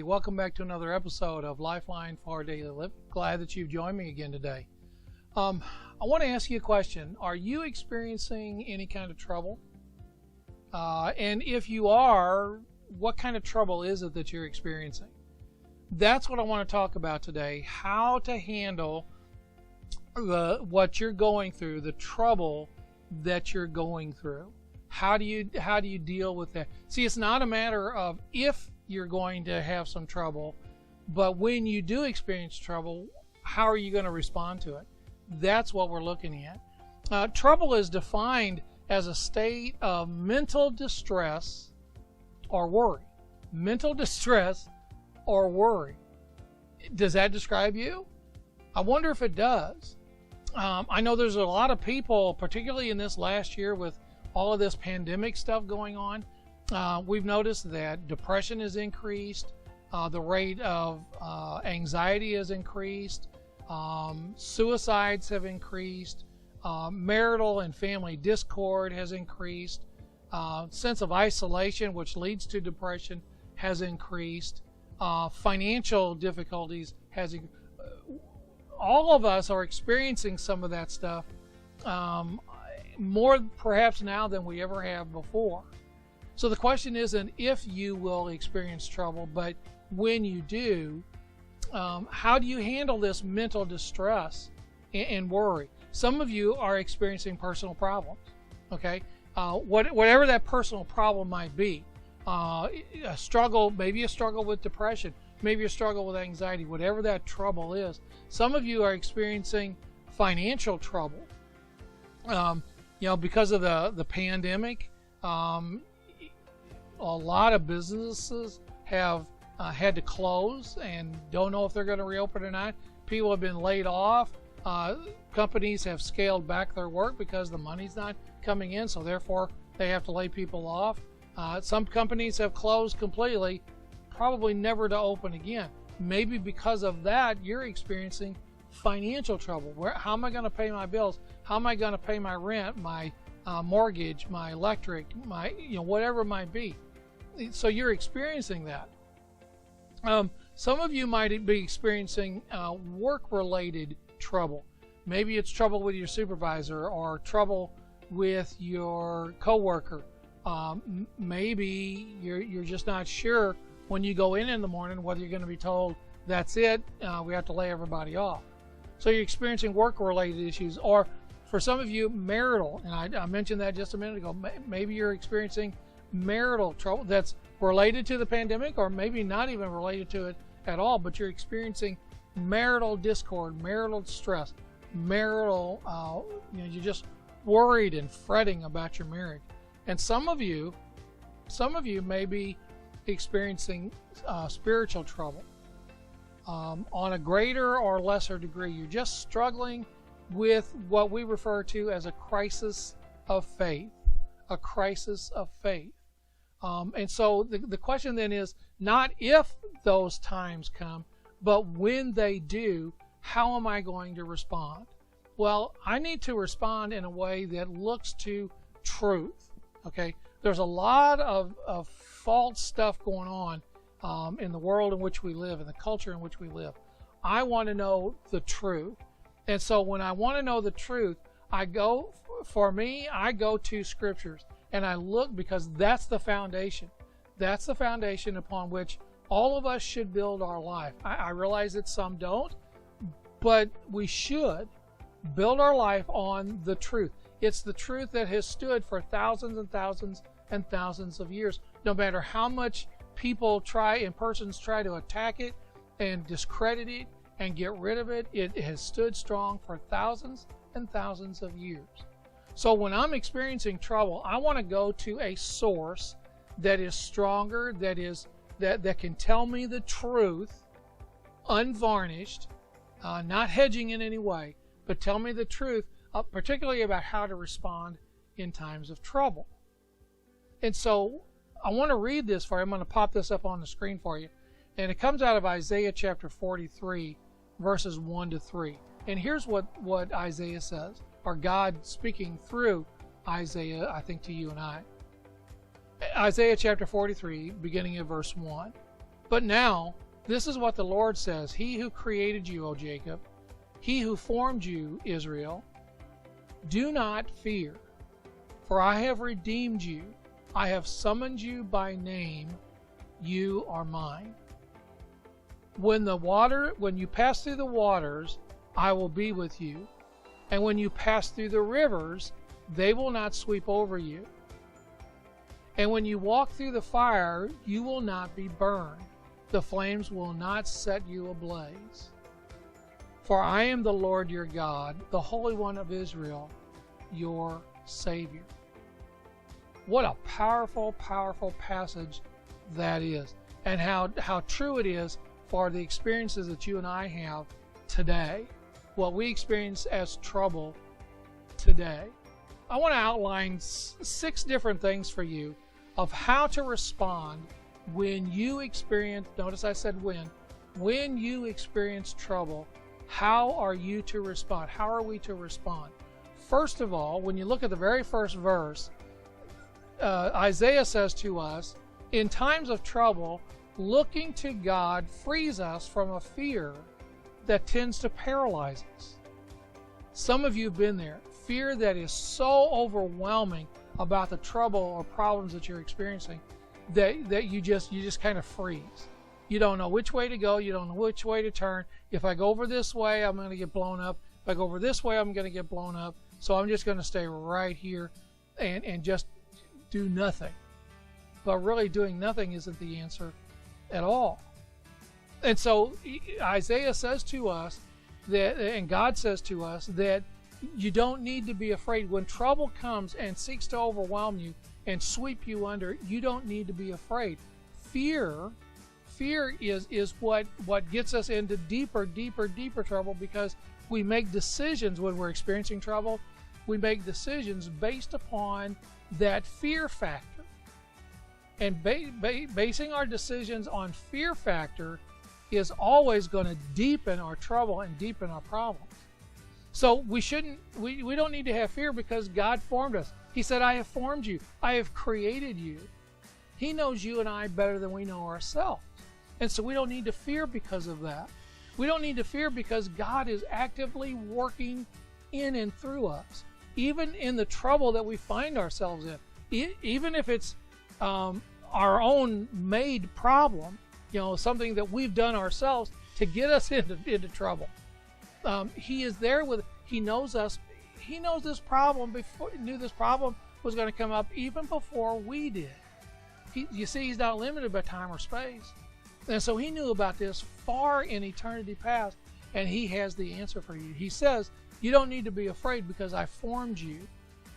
everybody. Welcome back to another episode of Lifeline for Daily Living. Glad that you've joined me again today. I want to ask you a question. Are you experiencing any kind of trouble? And if you are, what kind of trouble is it that you're experiencing? That's what I want to talk about today. How to handle what you're going through, the trouble that you're going through. How do you deal with that? See, it's not a matter of if you're going to have some trouble, but when you do experience trouble, how are you going to respond to it? That's what we're looking at. Trouble is defined as a state of mental distress or worry. Mental distress or worry. Does that describe you? I wonder if it does. I know there's a lot of people, particularly in this last year with all of this pandemic stuff going on, we've noticed that depression has increased, the rate of anxiety has increased, suicides have increased, marital and family discord has increased, sense of isolation, which leads to depression, has increased, financial difficulties has increased. All of us are experiencing some of that stuff, more perhaps now than we ever have before. So the question isn't if you will experience trouble, but when you do, how do you handle this mental distress and worry? Some of you are experiencing personal problems, okay? Whatever that personal problem might be, a struggle, maybe a struggle with depression, maybe a struggle with anxiety, whatever that trouble is. Some of you are experiencing financial trouble. Because of the pandemic, a lot of businesses have had to close and don't know if they're going to reopen or not. People have been laid off. Companies have scaled back their work because the money's not coming in, so therefore they have to lay people off. Some companies have closed completely, probably never to open again. Maybe because of that, you're experiencing financial trouble. How am I going to pay my bills? How am I going to pay my rent, my mortgage, my electric, my whatever it might be? So you're experiencing that. Some of you might be experiencing work-related trouble. Maybe it's trouble with your supervisor or trouble with your coworker. Maybe you're just not sure when you go in the morning whether you're going to be told, that's it, we have to lay everybody off. So you're experiencing work-related issues, or for some of you, marital, and I mentioned that just a minute ago. Maybe you're experiencing marital trouble that's related to the pandemic, or maybe not even related to it at all, but you're experiencing marital discord, marital stress, marital, you're just worried and fretting about your marriage. And some of you may be experiencing spiritual trouble on a greater or lesser degree. You're just struggling with what we refer to as a crisis of faith, a crisis of faith. And so the question then is not if those times come, but when they do, how am I going to respond? Well, I need to respond in a way that looks to truth. Okay, there's a lot of false stuff going on in the world in which we live, in the culture in which we live. I want to know the truth. And so when I want to know the truth, I go to scriptures and I look, because that's the foundation. That's the foundation upon which all of us should build our life. I realize that some don't, but we should build our life on the truth. It's the truth that has stood for thousands and thousands and thousands of years. No matter how much people persons try to attack it and discredit it and get rid of it, it has stood strong for thousands and thousands of years. So when I'm experiencing trouble, I want to go to a source that is stronger, that can tell me the truth, unvarnished, not hedging in any way, but tell me the truth, particularly about how to respond in times of trouble. And so I want to read this for you. I'm going to pop this up on the screen for you. And it comes out of Isaiah chapter 43, verses 1 to 3. And here's what Isaiah says, or God speaking through Isaiah, I think, to you and I. Isaiah chapter 43, beginning of verse 1. But now, this is what the Lord says. He who created you, O Jacob, he who formed you, Israel, do not fear, for I have redeemed you. I have summoned you by name. You are mine. When you pass through the waters, I will be with you. And when you pass through the rivers, they will not sweep over you. And when you walk through the fire, you will not be burned. The flames will not set you ablaze. For I am the Lord your God, the Holy One of Israel, your Savior. What a powerful, powerful passage that is. And how true it is for the experiences that you and I have today. What we experience as trouble today. I want to outline 6 different things for you of how to respond when you experience, notice I said when you experience trouble, how are you to respond? How are we to respond? First of all, when you look at the very first verse, Isaiah says to us, in times of trouble, looking to God frees us from a fear that tends to paralyze us. Some of you have been there. Fear that is so overwhelming about the trouble or problems that you're experiencing that you just kind of freeze. You don't know which way to go. You don't know which way to turn. If I go over this way, I'm going to get blown up. If I go over this way, I'm going to get blown up. So I'm just going to stay right here and just do nothing. But really doing nothing isn't the answer at all. And so Isaiah says to us that, and God says to us that you don't need to be afraid. When trouble comes and seeks to overwhelm you and sweep you under, you don't need to be afraid. Fear is what gets us into deeper trouble, because we make decisions when we're experiencing trouble. We make decisions based upon that fear factor. And basing our decisions on fear factor is always going to deepen our trouble and deepen our problems. So we don't need to have fear, because God formed us. He said, I have formed you. I have created you. He knows you and I better than we know ourselves. And so we don't need to fear because of that. We don't need to fear because God is actively working in and through us. Even in the trouble that we find ourselves in, even if it's our own made problem, something that we've done ourselves to get us into trouble. He is there he knows us. He knows this problem knew this problem was going to come up even before we did. You see, he's not limited by time or space. And so he knew about this far in eternity past, and he has the answer for you. He says, you don't need to be afraid because I formed you.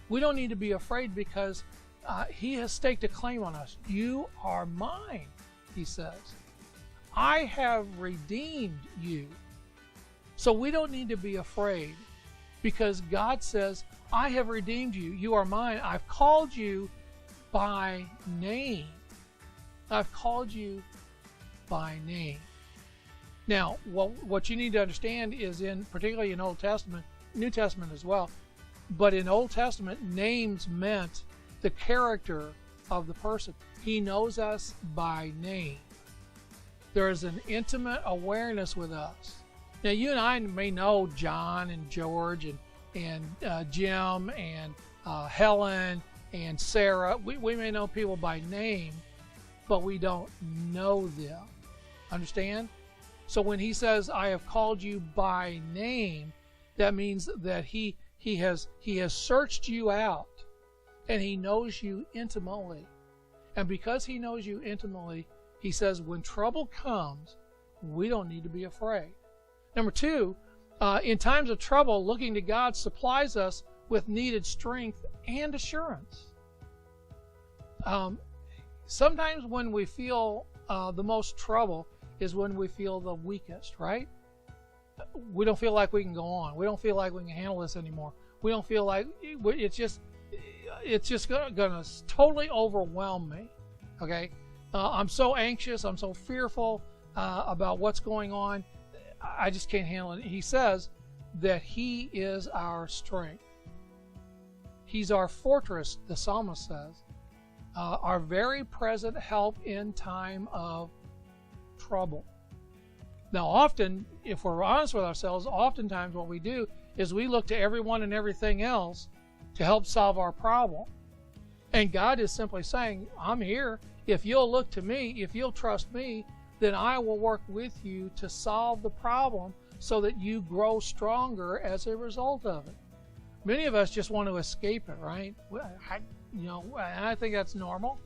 We don't need to be afraid because he has staked a claim on us. You are mine, he says. I have redeemed you. So we don't need to be afraid because God says, I have redeemed you. You are mine. I've called you by name. I've called you by name. Now, what you need to understand is particularly in Old Testament, New Testament as well, but in Old Testament, names meant the character of the person. He knows us by name. There is an intimate awareness with us. Now, you and I may know John and George and Jim and Helen and Sarah. We may know people by name, but we don't know them. Understand? So when he says, I have called you by name, that means that he has searched you out, and he knows you intimately. And because he knows you intimately, he says when trouble comes, we don't need to be afraid. Number 2, in times of trouble, looking to God supplies us with needed strength and assurance. Sometimes when we feel the most trouble is when we feel the weakest, right? We don't feel like we can go on. We don't feel like we can handle this anymore. We don't feel like it's just going to totally overwhelm me. Okay, I'm so anxious. I'm so fearful about what's going on. I just can't handle it. He says that he is our strength. He's our fortress, the psalmist says. Our very present help in time of trouble. Now, often, if we're honest with ourselves, oftentimes what we do is we look to everyone and everything else to help solve our problem. And God is simply saying, I'm here. If you'll look to me, if you'll trust me, then I will work with you to solve the problem so that you grow stronger as a result of it. Many of us just want to escape it, right? I think that's normal.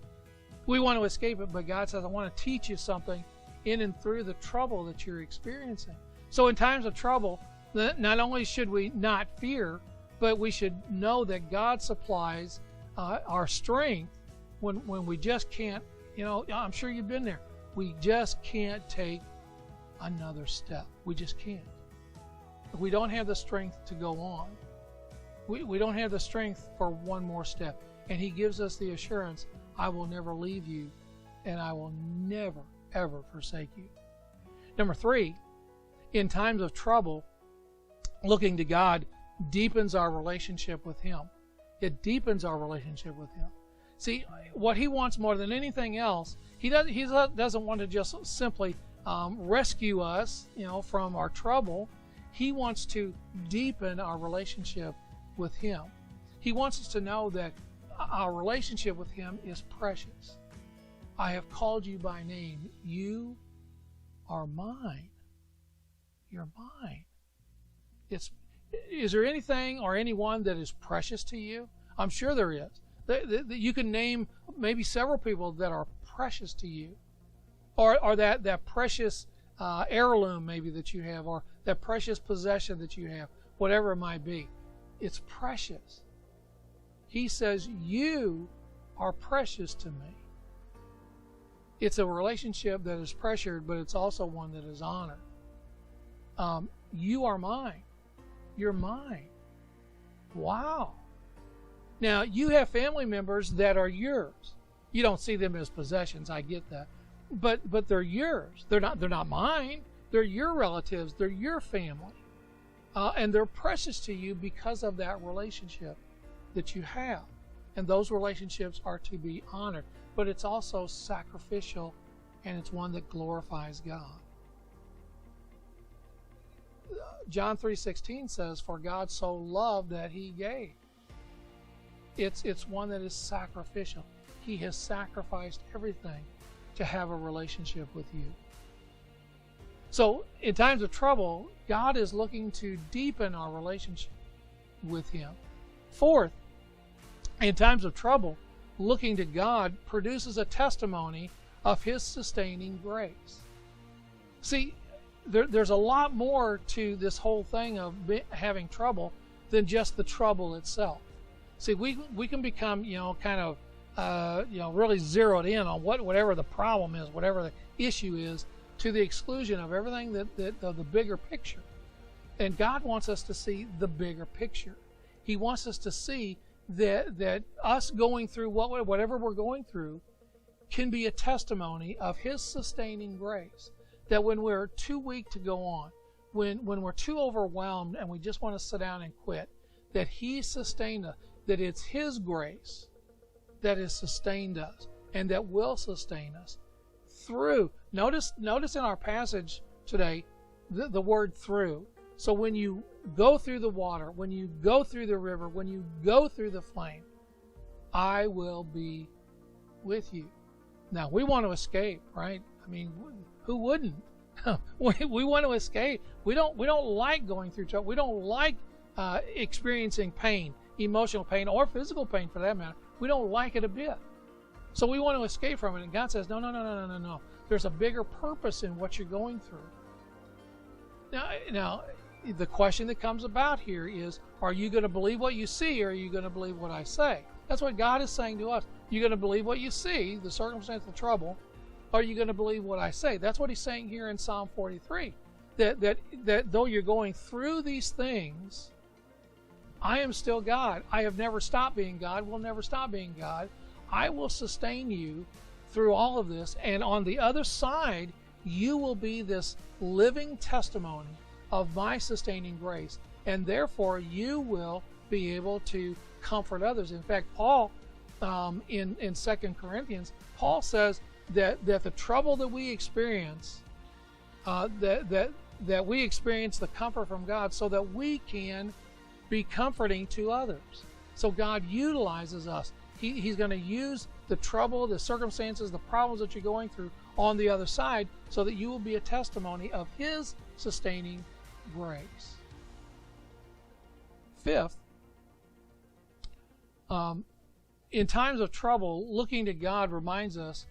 We want to escape it, but God says, I want to teach you something in and through the trouble that you're experiencing. So in times of trouble, not only should we not fear, but we should know that God supplies our strength when we just can't, I'm sure you've been there. We just can't take another step. We just can't. We don't have the strength to go on. We don't have the strength for one more step. And He gives us the assurance, I will never leave you, and I will never, ever forsake you. Number 3, in times of trouble, looking to God deepens our relationship with Him. It deepens our relationship with Him. See, what He wants more than anything else, He doesn't want to just simply rescue us, from our trouble. He wants to deepen our relationship with Him. He wants us to know that our relationship with Him is precious. I have called you by name. You are mine. You're mine. Is there anything or anyone that is precious to you? I'm sure there is. You can name maybe several people that are precious to you, or that precious heirloom maybe that you have, or that precious possession that you have, whatever it might be. It's precious. He says, you are precious to me. It's a relationship that is pressured, but it's also one that is honored. You are mine. You're mine. Wow. Now, you have family members that are yours. You don't see them as possessions, I get that. But they're yours. They're not mine. They're your relatives. They're your family. And they're precious to you because of that relationship that you have. And those relationships are to be honored. But it's also sacrificial, and it's one that glorifies God. John 3:16 says, for God so loved that He gave. It's one that is sacrificial. He has sacrificed everything to have a relationship with you. So in times of trouble, God is looking to deepen our relationship with Him. 4th, in times of trouble, looking to God produces a testimony of His sustaining grace. See, there's a lot more to this whole thing of having trouble than just the trouble itself. See, we can become, really zeroed in on whatever the problem is, whatever the issue is, to the exclusion of everything of the bigger picture. And God wants us to see the bigger picture. He wants us to see that us going through whatever we're going through can be a testimony of His sustaining grace. That when we're too weak to go on, when we're too overwhelmed and we just want to sit down and quit, that He sustained us, that it's His grace that has sustained us and that will sustain us through. Notice in our passage today the word through. So when you go through the water, when you go through the river, when you go through the flame, I will be with you. Now, we want to escape, right? I mean, who wouldn't? we want to escape. We don't like going through trouble. We don't like experiencing pain, emotional pain, or physical pain for that matter. We don't like it a bit. So we want to escape from it. And God says, no. There's a bigger purpose in what you're going through. Now, the question that comes about here is, are you going to believe what you see, or are you going to believe what I say? That's what God is saying to us. You're going to believe what you see, the circumstance of trouble, or are you going to believe what I say? That's what He's saying here in Psalm 43. That though you're going through these things, I am still God. I have never stopped being God, will never stop being God. I will sustain you through all of this, and on the other side, you will be this living testimony of my sustaining grace, and therefore you will be able to comfort others. In fact, Paul, in 2 Corinthians, Paul says that the trouble that we experience, that we experience the comfort from God so that we can be comforting to others. So God utilizes us. He's going to use the trouble, the circumstances, the problems that you're going through on the other side so that you will be a testimony of His sustaining grace. Fifth, in times of trouble, looking to God reminds us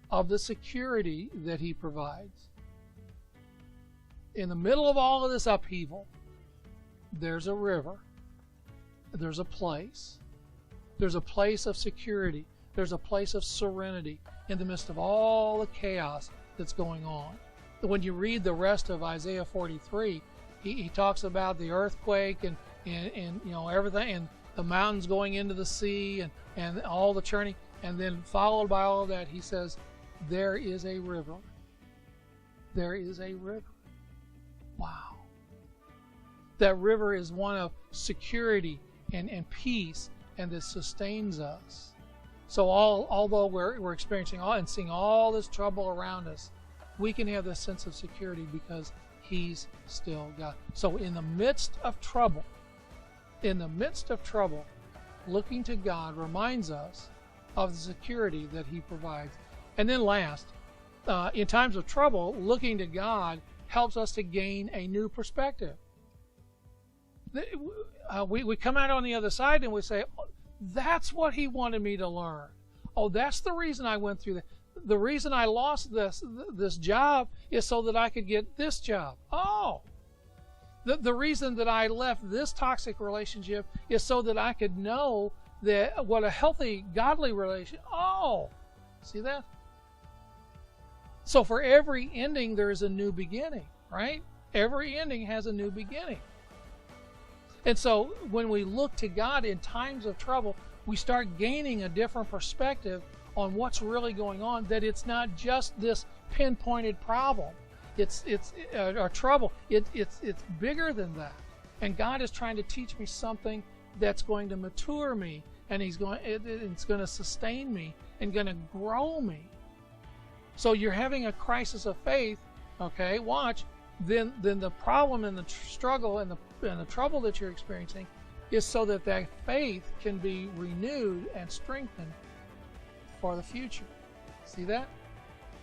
of the security that He provides. In the middle of all of this upheaval, there's a river. There's a place. There's a place of security. There's a place of serenity in the midst of all the chaos that's going on. When you read the rest of Isaiah 43, he talks about the earthquake and everything, and the mountains going into the sea and all the churning, and then followed by all of that, he says, there is a river. There is a river. Wow. That river is one of security and peace, and that sustains us. So although we're experiencing and seeing all this trouble around us, we can have this sense of security because He's still God. So in the midst of trouble, looking to God reminds us of the security that He provides. And then last, in times of trouble, looking to God helps us to gain a new perspective. We come out on the other side and we say, oh, that's what He wanted me to learn. Oh, that's the reason I went through that. The reason I lost this job is so that I could get this job. Oh, the reason that I left this toxic relationship is so that I could know that what a healthy, godly relationship. Oh, see that? So for every ending, there is a new beginning, right? Every ending has a new beginning. And so when we look to God in times of trouble, we start gaining a different perspective on what's really going on, that it's not just this pinpointed problem. It's trouble. It's bigger than that. And God is trying to teach me something that's going to mature me, and it's going to sustain me and going to grow me. So you're having a crisis of faith, okay, watch, then the problem and the struggle and the trouble that you're experiencing is so that faith can be renewed and strengthened for the future. See that?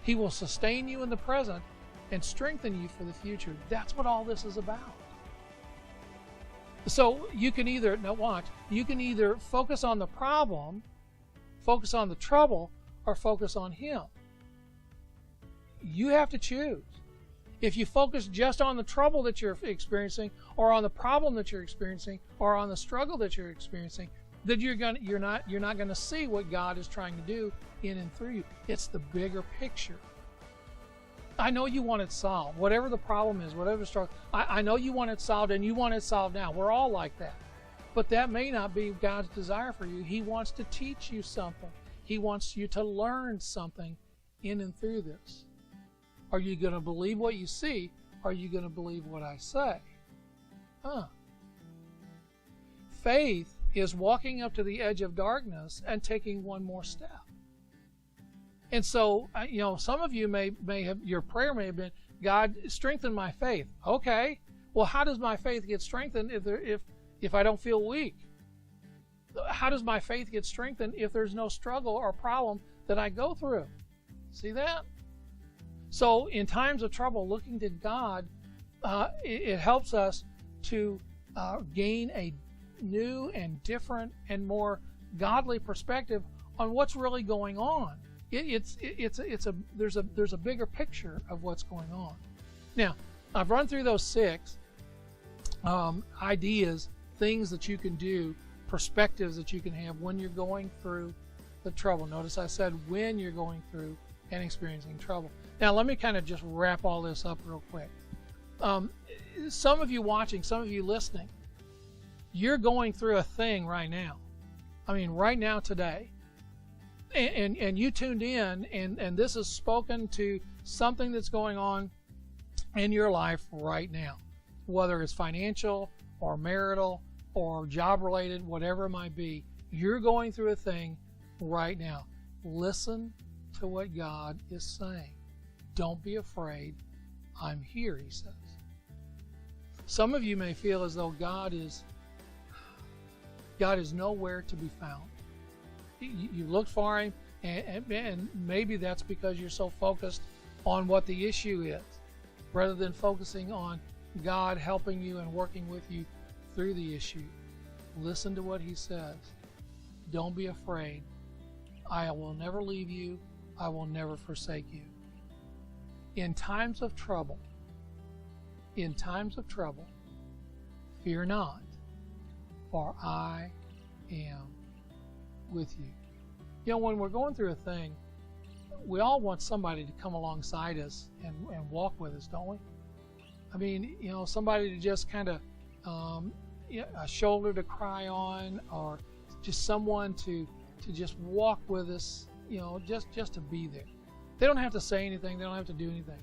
He will sustain you in the present and strengthen you for the future. That's what all this is about. So you can either, you can either focus on the problem, focus on the trouble, or focus on Him. You have to choose. If you focus just on the trouble that you're experiencing, or on the problem that you're experiencing, or on the struggle that you're experiencing, then you're not going to see what God is trying to do in and through you. It's the bigger picture. I know you want it solved. Whatever the problem is, whatever the struggle, I know you want it solved, and you want it solved now. We're all like that. But that may not be God's desire for you. He wants to teach you something. He wants you to learn something in and through this. Are you going to believe what you see? Or are you going to believe what I say? Faith is walking up to the edge of darkness and taking one more step. And so, some of you may have, your prayer may have been, God, strengthen my faith. Okay. Well, how does my faith get strengthened if I don't feel weak? How does my faith get strengthened if there's no struggle or problem that I go through? See that? So in times of trouble, looking to God, it helps us to gain a new and different and more godly perspective on what's really going on. There's a bigger picture of what's going on. Now, I've run through those 6 ideas, things that you can do, perspectives that you can have when you're going through the trouble. Notice I said when you're going through and experiencing trouble. Now, let me kind of just wrap all this up real quick. Some of you watching, some of you listening, you're going through a thing right now. I mean, right now, today. And you tuned in, and this is spoken to something that's going on in your life right now, whether it's financial or marital or job related, whatever it might be. You're going through a thing right now. Listen to what God is saying. Don't be afraid. I'm here, he says. Some of you may feel as though God is nowhere to be found. You look for him, and maybe that's because you're so focused on what the issue is, rather than focusing on God helping you and working with you through the issue. Listen to what he says. Don't be afraid. I will never leave you. I will never forsake you. In times of trouble, fear not, for I am with you. You know, when we're going through a thing, we all want somebody to come alongside us and walk with us, don't we? I mean, you know, somebody to just kind of, a shoulder to cry on, or just someone to just walk with us, you know, just to be there. They don't have to say anything, they don't have to do anything,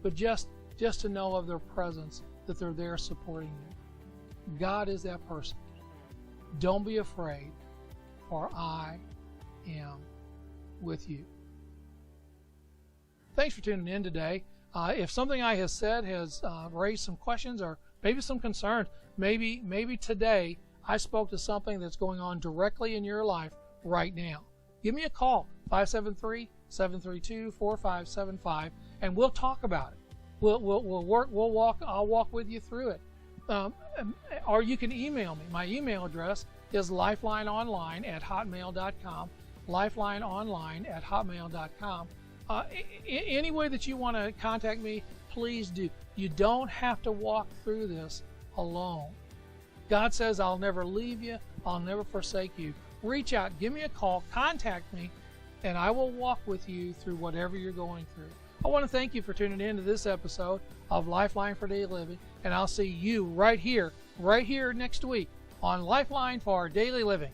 but just to know of their presence, that they're there supporting you. God is that person. Don't be afraid, for I am with you. Thanks for tuning in today. If something I have said has raised some questions or maybe some concerns, maybe today I spoke to something that's going on directly in your life right now, give me a call, 573-732-4575, and we'll talk about it. I'll walk with you through it. Or you can email me. My email address is lifelineonline@hotmail.com. lifelineonline@hotmail.com. Any way that you want to contact me, please do. You don't have to walk through this alone. God says, I'll never leave you. I'll never forsake you. Reach out, give me a call, contact me, and I will walk with you through whatever you're going through. I want to thank you for tuning in to this episode of Lifeline for Daily Living, and I'll see you right here next week on Lifeline for Daily Living.